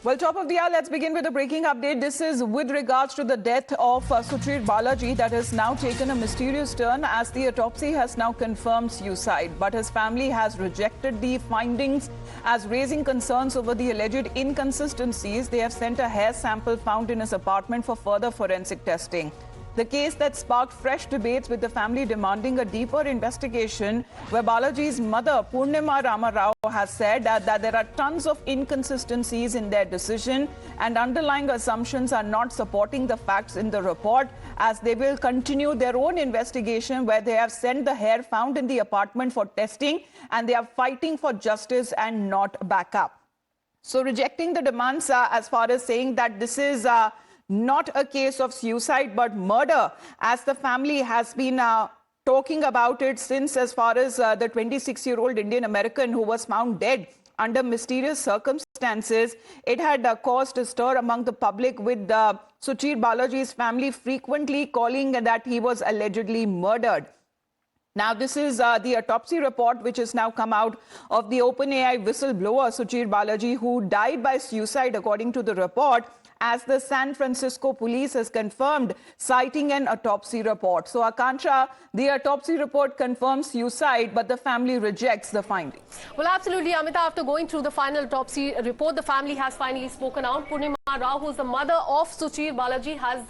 Well, top of the hour, let's begin with a breaking update. This is with regards to the death of Suchir Balaji that has now taken a mysterious turn as the autopsy has now confirmed suicide. But his family has rejected the findings as raising concerns over the alleged inconsistencies. They have sent a hair sample found in his apartment for further forensic testing. The case that sparked fresh debates with the family demanding a deeper investigation, where Balaji's mother, Purnima Rama Rao, has said that there are tons of inconsistencies in their decision and underlying assumptions are not supporting the facts in the report, as they will continue their own investigation where they have sent the hair found in the apartment for testing and they are fighting for justice and not backup. So rejecting the demands as far as saying that this is not a case of suicide but murder, as the family has been talking about it since, as far as the 26-year-old Indian American who was found dead under mysterious circumstances. It had caused a stir among the public, with Suchir Balaji's family frequently calling that he was allegedly murdered. Now, this is the autopsy report which has now come out of the OpenAI whistleblower Suchir Balaji, who died by suicide according to the report, as the San Francisco police has confirmed, citing an autopsy report. So, Akanksha, the autopsy report confirms suicide, but the family rejects the findings. Well, absolutely, Amita. After going through the final autopsy report, the family has finally spoken out. Purnima Rao, who's the mother of Suchir Balaji, has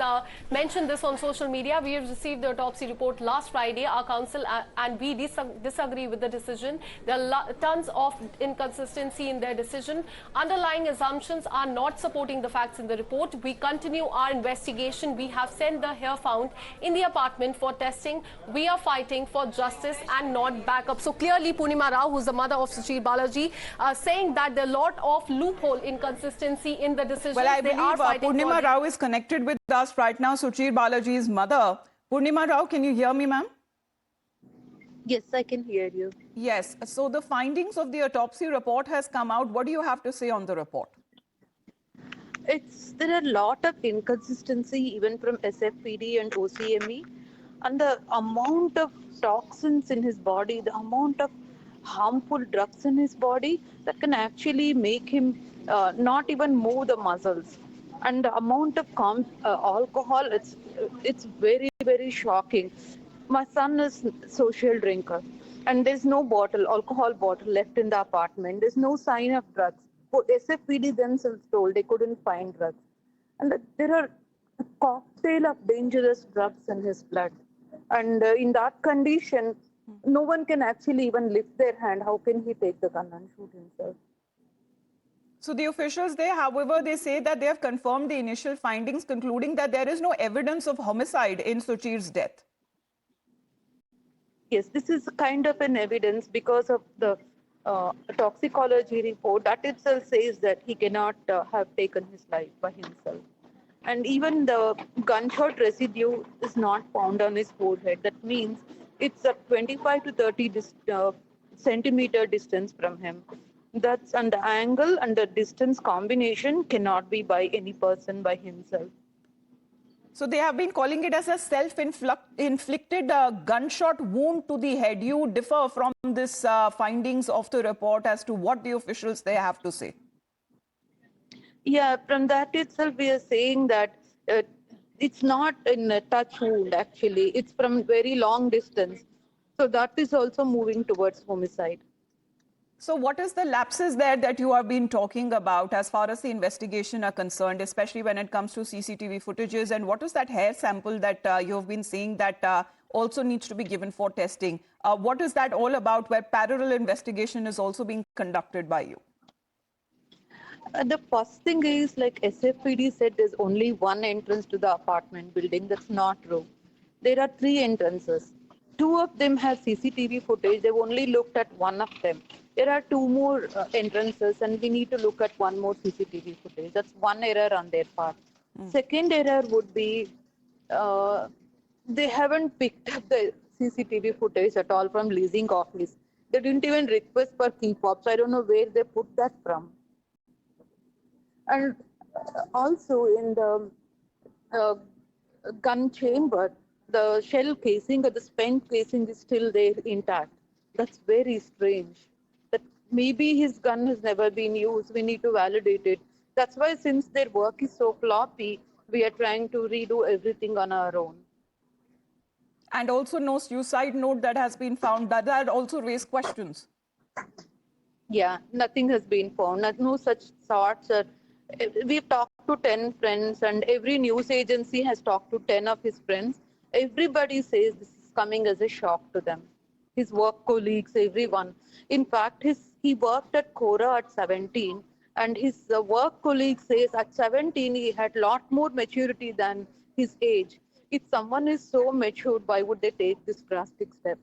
mentioned this on social media. We have received the autopsy report last Friday. Our council and we disagree with the decision. There are tons of inconsistency in their decision. Underlying assumptions are not supporting the facts in the report. We continue our investigation. We have sent the hair found in the apartment for testing. We are fighting for justice and not backup. So clearly, Purnima Rao, who's the mother of Suchir Balaji, saying that there are a lot of loophole inconsistency in the decision. Well, I believe Purnima Rao is connected with us right now, Suchir Balaji's mother. Purnima Rao, can you hear me, ma'am? Yes, I can hear you. Yes. So the findings of the autopsy report has come out. What do you have to say on the report? There are a lot of inconsistency even from SFPD and OCME, and the amount of toxins in his body, the amount of harmful drugs in his body that can actually make him not even move the muscles, and the amount of alcohol, it's very, very shocking. My son is social drinker, and there's no alcohol bottle left in the apartment. There's no sign of drugs. SFPD themselves told they couldn't find drugs. And there are a cocktail of dangerous drugs in his blood. And in that condition, no one can actually even lift their hand. How can he take the gun and shoot himself? So the officials there, however, they say that they have confirmed the initial findings, concluding that there is no evidence of homicide in Suchir's death. Yes, this is kind of an evidence because of the toxicology report that itself says that he cannot have taken his life by himself. And even the gunshot residue is not found on his forehead. That means it's a 25 to 30 centimeter distance from him. That's, and the angle and the distance combination cannot be by any person by himself. So they have been calling it as a self-inflicted gunshot wound to the head. You differ from this findings of the report as to what the officials there have to say. Yeah, from that itself, we are saying that it's not in a touch wound, actually. It's from very long distance. So that is also moving towards homicide. So what is the lapses there that you have been talking about as far as the investigation are concerned, especially when it comes to CCTV footages? And what is that hair sample that you have been saying that also needs to be given for testing? What is that all about, where parallel investigation is also being conducted by you? The first thing is, like SFPD said, there's only one entrance to the apartment building. That's not true. There are 3 entrances. 2 of them have CCTV footage. They've only looked at one of them. There are 2 more entrances, and we need to look at 1 more CCTV footage. That's one error on their part. Second error would be they haven't picked up the CCTV footage at all from leasing office. They didn't even request for key fobs. I don't know where they put that from. And also in the gun chamber, the shell casing or the spent casing is still there intact. That's very strange. That maybe his gun has never been used. We need to validate it. That's why, since their work is so floppy, we are trying to redo everything on our own. And also no suicide note that has been found. That also raised questions. Yeah, nothing has been found. No such thoughts. We've talked to 10 friends, and every news agency has talked to 10 of his friends. Everybody says this is coming as a shock to them. His work colleagues, everyone. In fact, he worked at Cora at 17, and his work colleague says at 17 he had a lot more maturity than his age. If someone is so matured, why would they take this drastic step?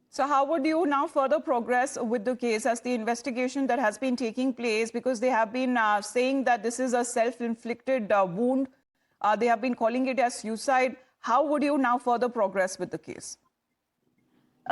So how would you now further progress with the case as the investigation that has been taking place? Because they have been saying that this is a self-inflicted wound. They have been calling it as suicide. How would you now further progress with the case?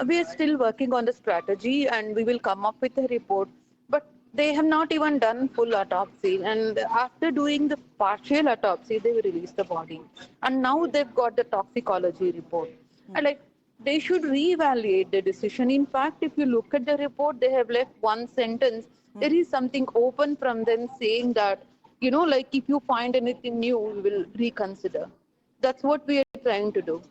We are still working on the strategy, and we will come up with a report. But they have not even done full autopsy. And after doing the partial autopsy, they will release the body. And now they've got the toxicology report. And they should reevaluate the decision. In fact, if you look at the report, they have left one sentence. There is something open from them saying that, if you find anything new, we will reconsider. That's what we are trying to do.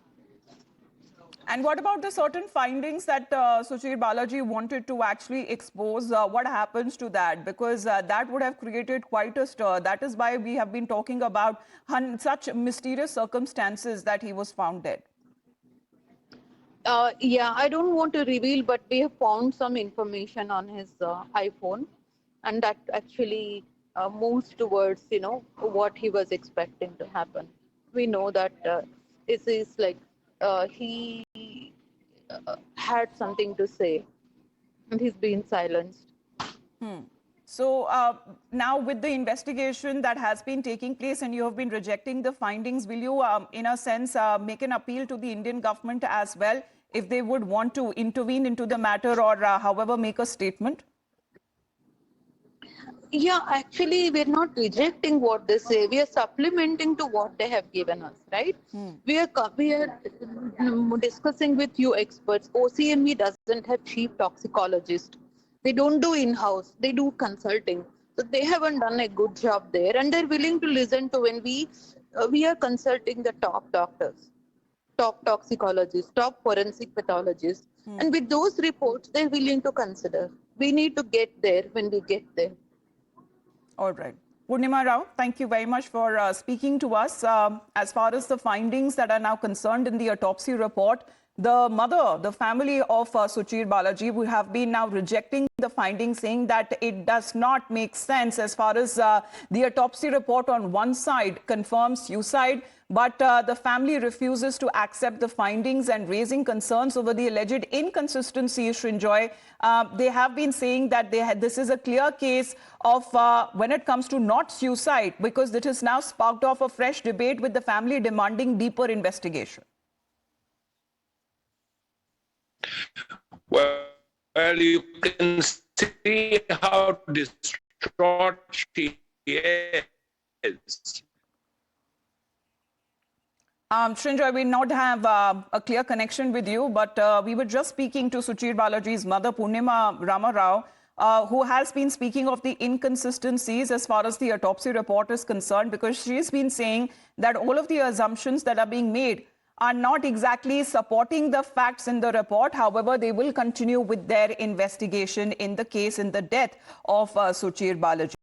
And what about the certain findings that Suchir Balaji wanted to actually expose? What happens to that? Because that would have created quite a stir. That is why we have been talking about such mysterious circumstances that he was found dead. Yeah, I don't want to reveal, but we have found some information on his iPhone, and that actually moves towards, what he was expecting to happen. We know that it is like he had something to say, and he's been silenced. So now with the investigation that has been taking place and you have been rejecting the findings, will you, in a sense, make an appeal to the Indian government as well, if they would want to intervene into the matter or however make a statement? Yeah, actually, we're not rejecting what they say. We are supplementing to what they have given us, right? We are discussing with you experts. OCME doesn't have chief toxicologist. They don't do in-house. They do consulting. So they haven't done a good job there, and they're willing to listen to when we are consulting the top doctors, top toxicologists, top forensic pathologists, and with those reports, they're willing to consider. We need to get there when we get there. All right. Purnima Rao, thank you very much for speaking to us. As far as the findings that are now concerned in the autopsy report, the family of Suchir Balaji, we have been now rejecting the findings, saying that it does not make sense as far as the autopsy report on one side confirms suicide, but the family refuses to accept the findings and raising concerns over the alleged inconsistencies, Srinjoy. They have been saying that this is a clear case of when it comes to not suicide, because it has now sparked off a fresh debate with the family demanding deeper investigation. Well, you can see how distraught she is. Srinjoy, we not have a clear connection with you, but we were just speaking to Suchir Balaji's mother, Purnima Rao, who has been speaking of the inconsistencies as far as the autopsy report is concerned, because she's been saying that all of the assumptions that are being made are not exactly supporting the facts in the report. However, they will continue with their investigation in the case, in the death of Suchir Balaji.